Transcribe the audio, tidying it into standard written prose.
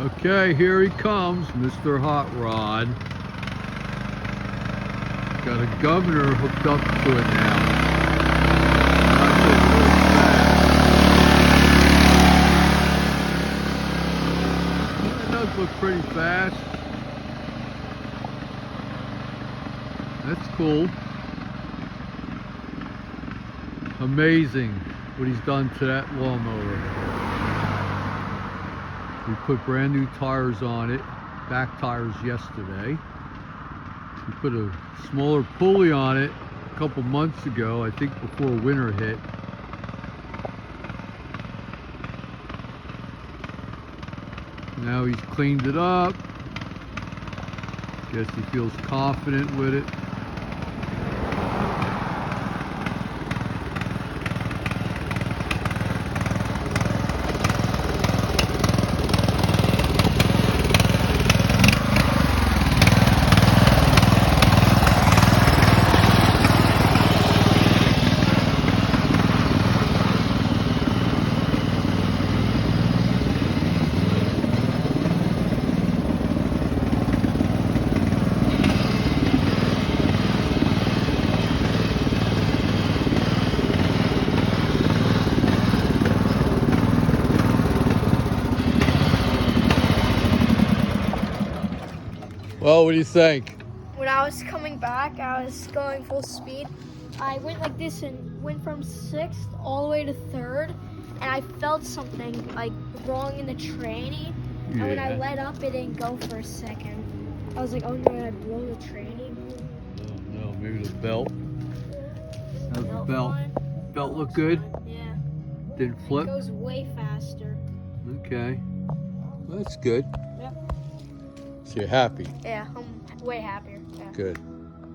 Okay, here he comes, Mr. Hot Rod. Got a governor hooked up to it now. It does look pretty fast. That's cool. Amazing what he's done to that lawnmower. We put brand new tires on it, back tires yesterday. We put a smaller pulley on it a couple months ago, I think before winter hit. Now he's cleaned it up. Guess he feels confident with it. Well, what do you think? When I was coming back, I was going full speed. I went like this and went from 6th all the way to 3rd, and I felt something like wrong in the tranny. And when I let up, it didn't go for a second. I was like, oh no, I blow the tranny. Oh no, maybe the belt. How's the belt? Fine. Belt look good? Yeah. Didn't flip? It goes way faster. Okay. Well, that's good. Yep. So you're happy? Yeah, I'm way happier. Yeah. Good.